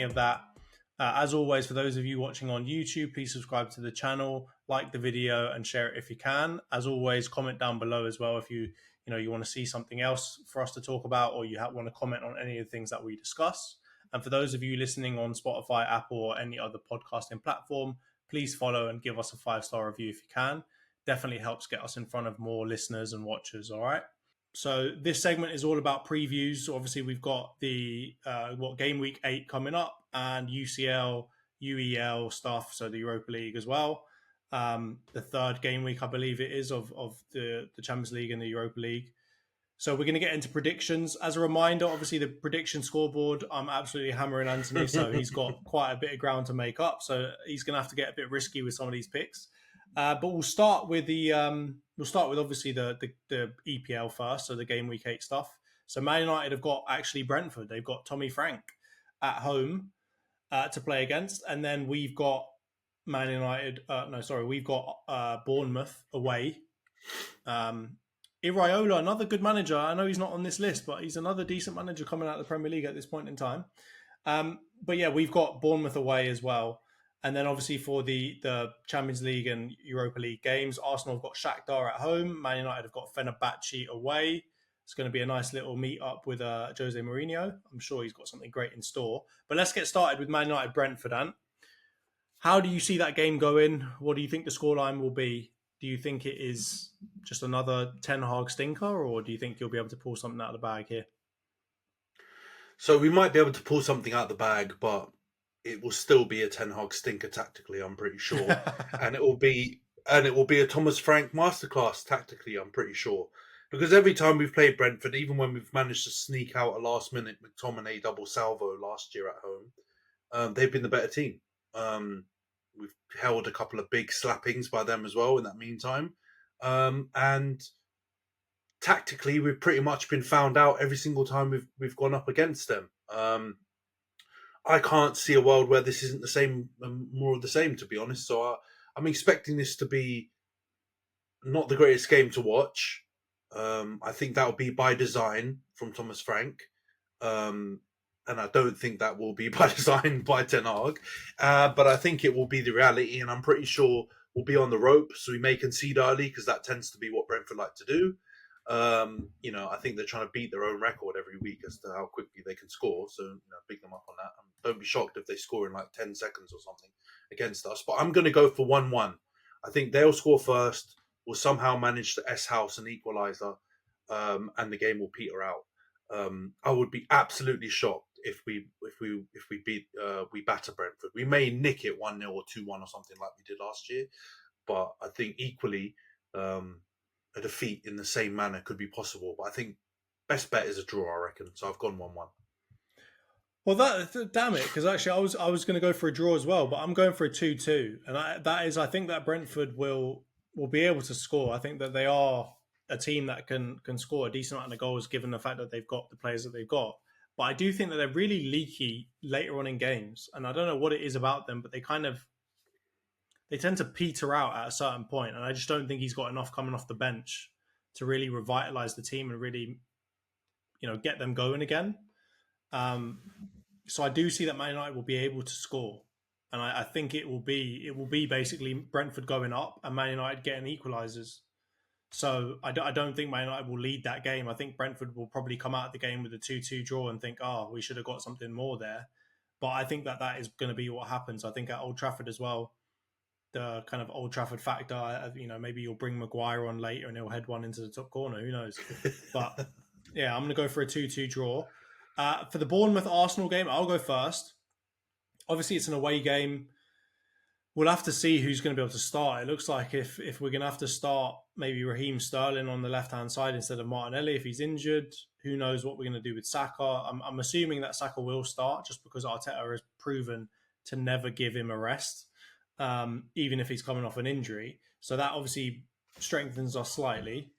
plenty of that. As always, for those of you watching on YouTube, please subscribe to the channel, like the video, and share it if you can. As always, comment down below as well if you want to see something else for us to talk about, or you want to comment on any of the things that we discuss. And for those of you listening on Spotify, Apple, or any other podcasting platform, please follow and give us a 5-star review if you can. Definitely helps get us in front of more listeners and watchers. All right. So this segment is all about previews. Obviously, we've got the game week 8 coming up, and UCL, UEL stuff, so the Europa League as well. The third game week, I believe it is, of the Champions League and the Europa League. So we're going to get into predictions. As a reminder, obviously the prediction scoreboard, I'm absolutely hammering Antony, so he's got quite a bit of ground to make up. So he's going to have to get a bit risky with some of these picks. But we'll start with obviously the EPL first, so the game week 8 stuff. So Man United have got actually Brentford. They've got Tommy Frank at home to play against, and then we've got we've got Bournemouth away. Iraola, another good manager. I know he's not on this list, but he's another decent manager coming out of the Premier League at this point in time. But yeah, we've got Bournemouth away as well. And then obviously for the Champions League and Europa League games, Arsenal have got Shakhtar at home. Man United have got Fenerbahce away. It's going to be a nice little meet up with Jose Mourinho. I'm sure he's got something great in store. But let's get started with Man United Brentford, Ant. How do you see that game going? What do you think the scoreline will be? Do you think it is just another Ten Hag stinker, or do you think you'll be able to pull something out of the bag here? So we might be able to pull something out of the bag, but it will still be a Ten Hag stinker tactically, I'm pretty sure. and it will be a Thomas Frank masterclass tactically, I'm pretty sure. Because every time we've played Brentford, even when we've managed to sneak out a last minute McTominay double salvo last year at home, they've been the better team. We've held a couple of big slappings by them as well in that meantime. And tactically, we've pretty much been found out every single time we've gone up against them. I can't see a world where this isn't the same, more of the same, to be honest. So I'm expecting this to be not the greatest game to watch. I think that will be by design from Thomas Frank. And I don't think that will be by design by Ten Hag. But I think it will be the reality, and I'm pretty sure we'll be on the rope, so we may concede early, because that tends to be what Brentford like to do. I think they're trying to beat their own record every week as to how quickly they can score. So, big them up on that. And don't be shocked if they score in like 10 seconds or something against us. But I'm going to go for 1-1. I think they'll score first. We'll somehow manage to S-house an equaliser, and the game will peter out. I would be absolutely shocked if we batter Brentford. We may nick it 1-0 or 2-1 or something like we did last year. But I think equally, a defeat in the same manner could be possible, but I think best bet is a draw, I reckon. So I've gone 1-1. Well, damn it, because actually I was going to go for a draw as well, but I'm going for a 2-2, and I think that Brentford will be able to score. I think that they are a team that can score a decent amount of goals, given the fact that they've got the players that they've got. But I do think that they're really leaky later on in games, and I don't know what it is about them, but they tend to peter out at a certain point, and I just don't think he's got enough coming off the bench to really revitalize the team and really, get them going again. So I do see that Man United will be able to score, and I think it will be basically Brentford going up and Man United getting equalizers. So I don't think Man United will lead that game. I think Brentford will probably come out of the game with a 2-2 draw and think, we should have got something more there. But I think that is going to be what happens. I think at Old Trafford as well, the kind of Old Trafford factor, maybe you'll bring Maguire on later and he'll head one into the top corner. Who knows? But yeah, I'm going to go for a 2-2 draw. For the Bournemouth-Arsenal game, I'll go first. Obviously, it's an away game. We'll have to see who's going to be able to start. It looks like if we're going to have to start maybe Raheem Sterling on the left-hand side instead of Martinelli if he's injured. Who knows what we're going to do with Saka. I'm assuming that Saka will start just because Arteta has proven to never give him a rest, even if he's coming off an injury. So that obviously strengthens us slightly.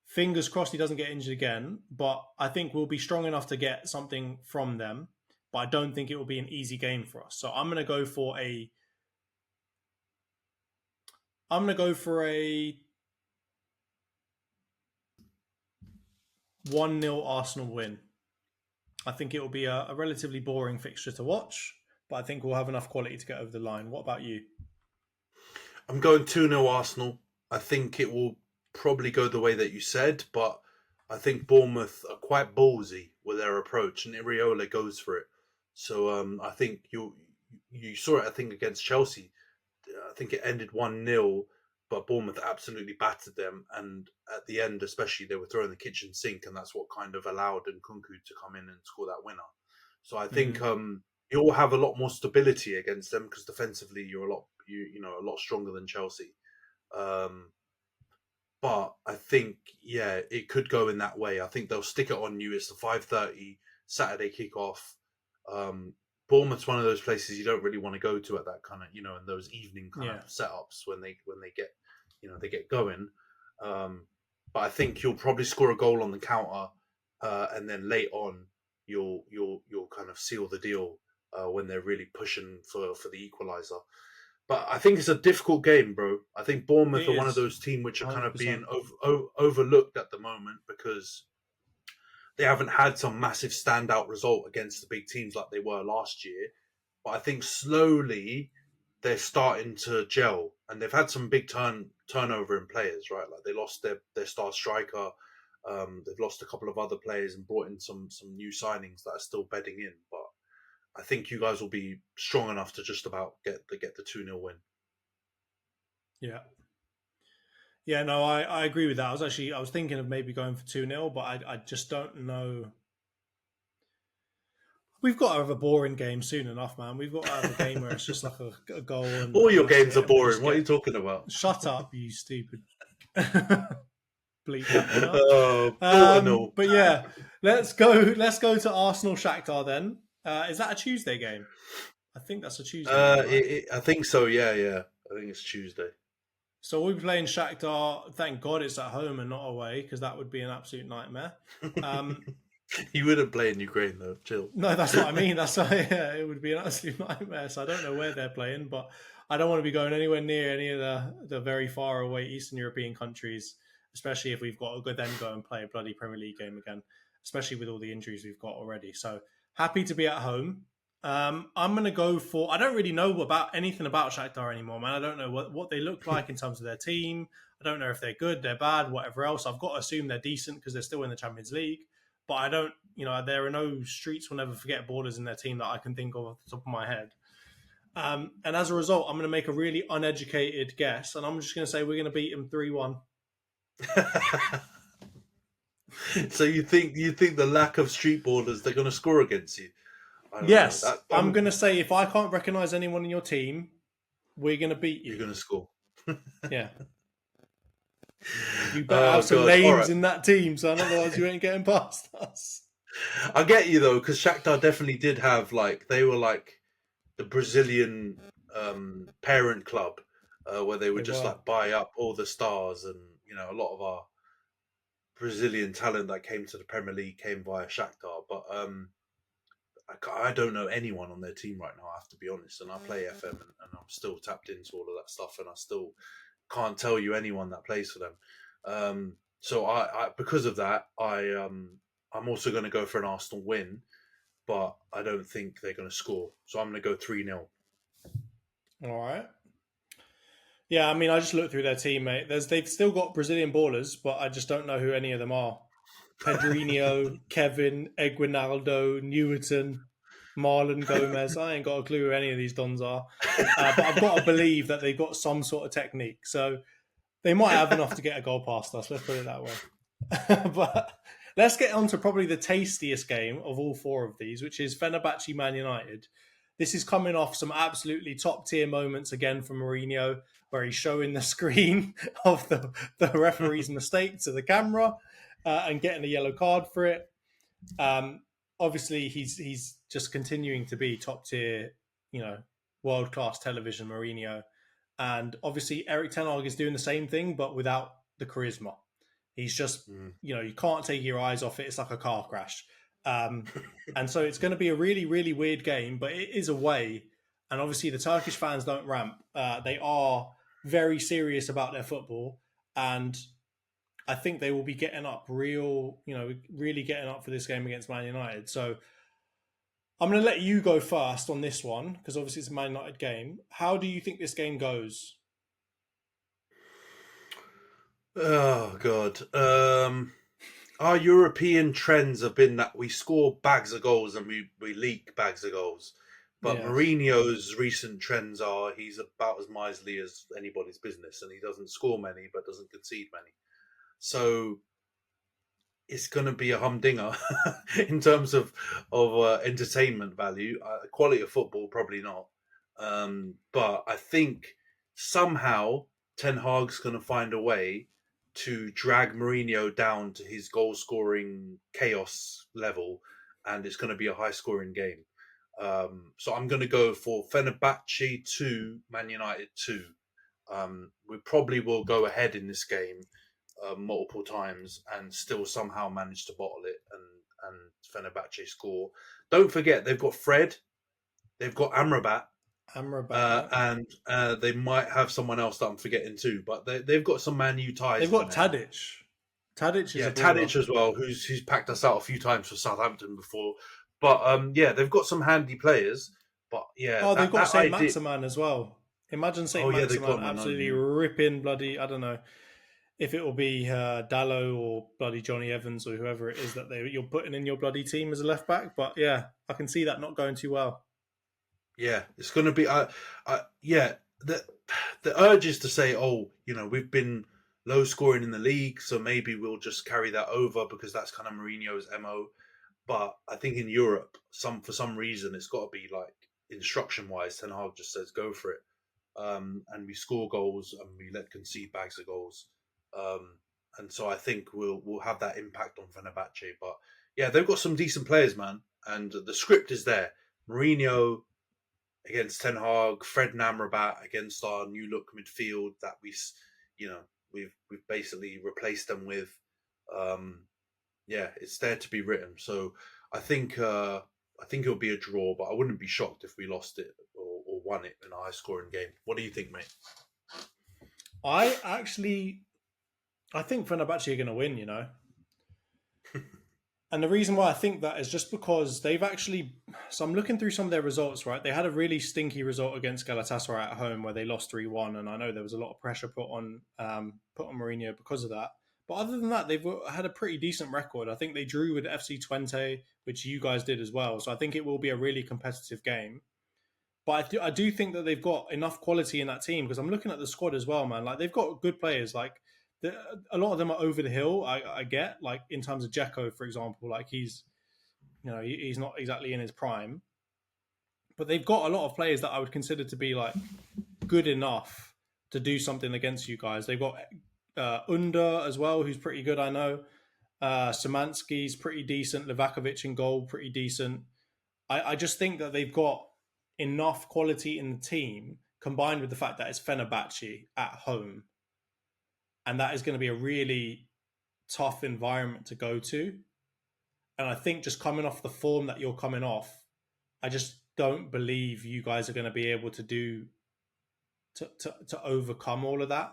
Fingers crossed he doesn't get injured again, but I think we'll be strong enough to get something from them. But I don't think it will be an easy game for us. So I'm going to go for a 1-0 Arsenal win. I think it will be a relatively boring fixture to watch. but I think we'll have enough quality to get over the line. What about you? I'm going 2-0 Arsenal. I think it will probably go the way that you said, but I think Bournemouth are quite ballsy with their approach, and Iriola goes for it. So I think you saw it. I think against Chelsea, I think it ended 1-0, but Bournemouth absolutely battered them. And at the end, especially, they were throwing the kitchen sink, and that's what kind of allowed Nkunku to come in and score that winner. So I think you'll have a lot more stability against them because defensively you're a lot stronger than Chelsea. But I think, it could go in that way. I think they'll stick it on you. It's the 5:30 Saturday kickoff. Bournemouth's one of those places you don't really want to go to at that kind of, in those evening kind of setups when they get, they get going. But I think you'll probably score a goal on the counter, and then late on you'll kind of seal the deal when they're really pushing for the equaliser. But I think it's a difficult game, bro. I think Bournemouth are one of those teams which are kind of being overlooked at the moment because they haven't had some massive standout result against the big teams like they were last year. But I think slowly they're starting to gel, and they've had some big turnover in players, right? Like they lost their star striker. They've lost a couple of other players and brought in some new signings that are still bedding in. But I think you guys will be strong enough to just about get the 2-0 win. Yeah. Yeah, no, I agree with that. I was thinking of maybe going for 2-0, but I just don't know. We've got to have a boring game soon enough, man. We've got to have a game where it's just like a goal. And all your games are boring. What are you talking about? Shut up, you stupid. Bleep that. But yeah, let's go to Arsenal Shakhtar then. Is that a Tuesday game? I think that's a Tuesday game, right? I think so, yeah. I think it's Tuesday. So we'll be playing Shakhtar. Thank God it's at home and not away, because that would be an absolute nightmare. You wouldn't play in Ukraine, though. Chill. No, that's what I mean. That's why it would be an absolute nightmare. So I don't know where they're playing, but I don't want to be going anywhere near any of the very far away Eastern European countries, especially if we've got to then go and play a bloody Premier League game again, especially with all the injuries we've got already. So happy to be at home. I'm going to go for... I don't really know about anything about Shakhtar anymore, man. I don't know what they look like in terms of their team. I don't know if they're good, they're bad, whatever else. I've got to assume they're decent because they're still in the Champions League. But I don't... there are no streets will never forget borders in their team that I can think of off the top of my head. And as a result, I'm going to make a really uneducated guess, and I'm just going to say we're going to beat them 3-1. So you think the lack of street borders, they're going to score against you? Yes, I'm going to say if I can't recognise anyone in your team, we're going to beat you. You're going to score. Yeah. You better have some names in that team, son, otherwise you ain't getting past us. I get you, though, because Shakhtar definitely did have, they were like the Brazilian parent club where they would just buy up all the stars, and, a lot of our Brazilian talent that came to the Premier League came via Shakhtar. But I don't know anyone on their team right now, I have to be honest. And I play FM, and I'm still tapped into all of that stuff, and I still can't tell you anyone that plays for them. So I because of that, I'm also going to go for an Arsenal win, but I don't think they're going to score. So I'm going to go 3-0. All right. Yeah, I mean, I just looked through their team, mate. They've still got Brazilian ballers, but I just don't know who any of them are. Pedrinho, Kevin, Eguinaldo, Newton, Marlon Gomez. I ain't got a clue who any of these dons are. But I've got to believe that they've got some sort of technique. So they might have enough to get a goal past us. Let's put it that way. But let's get on to probably the tastiest game of all four of these, which is Fenerbahce Man United. This is coming off some absolutely top-tier moments again from Mourinho, where he's showing the screen of the referee's mistake to the camera and getting a yellow card for it. Obviously, he's just continuing to be top-tier, world-class television Mourinho. And obviously, Eric Ten Hag is doing the same thing, but without the charisma. He's just, you can't take your eyes off it. It's like a car crash. And so it's going to be a really, really weird game, but it is away. And obviously the Turkish fans don't ramp. They are very serious about their football. And I think they will be getting up really getting up for this game against Man United. So I'm going to let you go first on this one because obviously it's a Man United game. How do you think this game goes? Oh God. Our European trends have been that we score bags of goals and we leak bags of goals. But Yeah. Mourinho's recent trends are he's about as miserly as anybody's business, and he doesn't score many but doesn't concede many. So it's going to be a humdinger in terms of entertainment value. Quality of football, probably not. But I think somehow Ten Hag's going to find a way to drag Mourinho down to his goal scoring chaos level, and it's going to be a high scoring game. So I'm going to go for Fenerbahce 2, Man United 2. We probably will go ahead in this game multiple times and still somehow manage to bottle it and Fenerbahce score. Don't forget they've got Fred, they've got Amrabat, Amrabat, yeah. and they might have someone else that I'm forgetting too. But they've got some Man U ties. They've in got there. Tadic. Tadic is Yeah, a baller. Tadic as well, who's packed us out a few times for Southampton before. But yeah, they've got some handy players. But yeah, Oh, they've got that Saint idea. Maximan as well. Imagine Saint Oh yeah, they've Maximan got absolutely Nanu. ripping bloody. I don't know if it will be Dallo or bloody Johnny Evans or whoever it is that you're putting in your bloody team as a left back. But yeah, I can see that not going too well. Yeah, it's going to be. Yeah, the urge is to say, oh, we've been low scoring in the league, so maybe we'll just carry that over because that's kind of Mourinho's mo. But I think in Europe, for some reason, it's got to be like instruction wise. Ten Hag just says go for it, and we score goals and we let concede bags of goals. And so I think we'll have that impact on Fenerbahce. But yeah, they've got some decent players, man, and the script is there. Mourinho against Ten Hag, Fred and Amrabat against our new look midfield that we've basically replaced them with. Yeah, it's there to be written. So I think it'll be a draw, but I wouldn't be shocked if we lost it or won it in a high scoring game. What do you think, mate? I think Fenerbahce are going to win. And the reason why I think that is just because they've actually. So I'm looking through some of their results, right? They had a really stinky result against Galatasaray at home where they lost 3-1, and I know there was a lot of pressure put on Mourinho because of that. But other than that, they've had a pretty decent record. I think they drew with FC20, which you guys did as well. So I think it will be a really competitive game. But I do think that they've got enough quality in that team because I'm looking at the squad as well, man. Like they've got good players. Like a lot of them are over the hill. I get like in terms of Dzeko, for example. Like he's he's not exactly in his prime, but they've got a lot of players that I would consider to be like good enough to do something against you guys. They've got Under as well, who's pretty good. I know Szymanski's pretty decent. Livakovic in goal, pretty decent. I just think that they've got enough quality in the team combined with the fact that it's Fenerbahce at home. And that is going to be a really tough environment to go to. And I think just coming off the form that you're coming off, I just don't believe you guys are going to be able to to overcome all of that.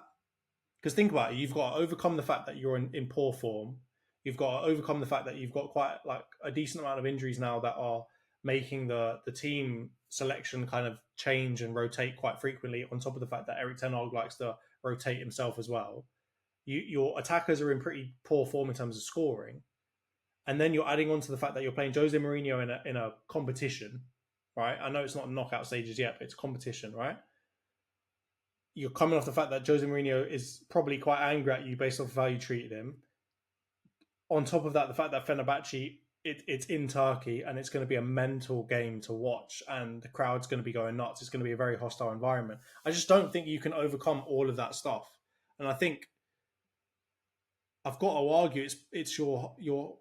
Because think about it, you've got to overcome the fact that you're in poor form. You've got to overcome the fact that you've got quite like a decent amount of injuries now that are making the team selection kind of change and rotate quite frequently. On top of the fact that Eric Ten Hag likes to rotate himself as well, your attackers are in pretty poor form in terms of scoring, and then you're adding on to the fact that you're playing Jose Mourinho in a competition, right? I know it's not knockout stages yet, but it's competition, right? You're coming off the fact that Jose Mourinho is probably quite angry at you based off of how you treated him. On top of that, the fact that Fenerbahce, it's in Turkey and it's going to be a mental game to watch and the crowd's going to be going nuts. It's going to be a very hostile environment. I just don't think you can overcome all of that stuff. And I think I've got to argue it's your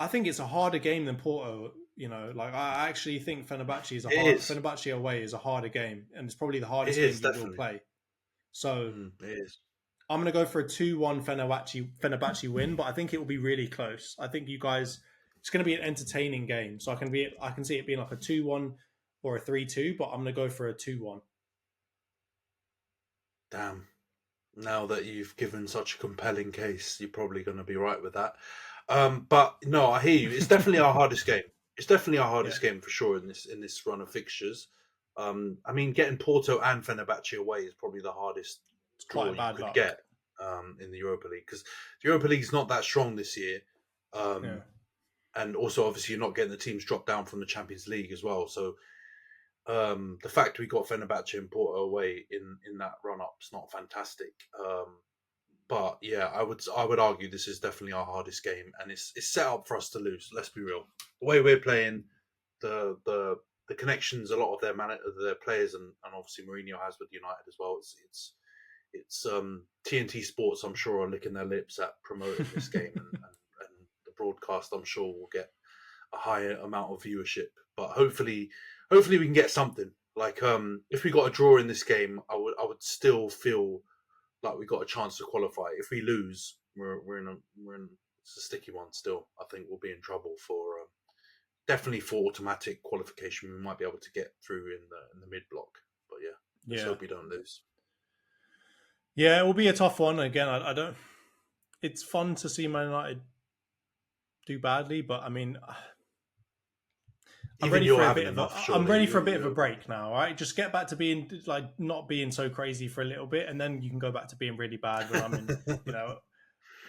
I think it's a harder game than Porto. Like I actually think Fenerbahce away is a harder game, and it's probably the hardest game you will play. So it is. I'm going to go for a 2-1 Fenerbahce win, but I think it will be really close. I think you guys, it's going to be an entertaining game. So I can see it being like a 2-1 or a 3-2, but I'm going to go for a 2-1. Damn. Now that you've given such a compelling case, you're probably going to be right with that. But no, I hear you. It's definitely our hardest game. It's definitely our hardest Yeah, game for sure in this run of fixtures. I mean, getting Porto and Fenerbahce away is probably the hardest it's draw quite you bad could luck. get in the Europa League, because the Europa League's not that strong this year. Yeah, And also, obviously, you're not getting the teams dropped down from the Champions League as well. So the fact we got Fenerbahce and Porto away in that run up is not fantastic. But yeah, I would argue this is definitely our hardest game, and it's set up for us to lose. Let's be real. The way we're playing, the connections a lot of their players and obviously Mourinho has with United as well. It's TNT Sports, I'm sure, are licking their lips at promoting this game, and the broadcast, I'm sure, will get a higher amount of viewership. But hopefully we can get something. Like if we got a draw in this game, I would still feel like we got a chance to qualify. If we lose, we're in it's a sticky one still. I think we'll be in trouble for definitely for automatic qualification. We might be able to get through in the mid block, but yeah, let's yeah, hope we don't lose. yeah. It will be a tough one. Again, I don't. It's fun to see Man United do badly, but I mean, I'm Even ready for you're a having bit of a. enough, I'm surely. ready for a bit of a break now. All right, just get back to being like not being so crazy for a little bit, and then you can go back to being really bad when I'm in. You know,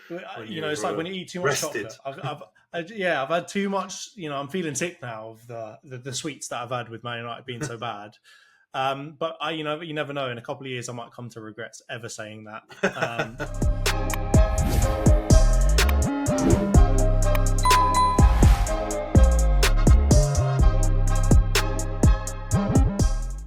when it's like you're when you eat too much rested. chocolate. I've had too much. I'm feeling sick now of the sweets that I've had with Man United being so bad. But you never know. In a couple of years, I might come to regrets ever saying that.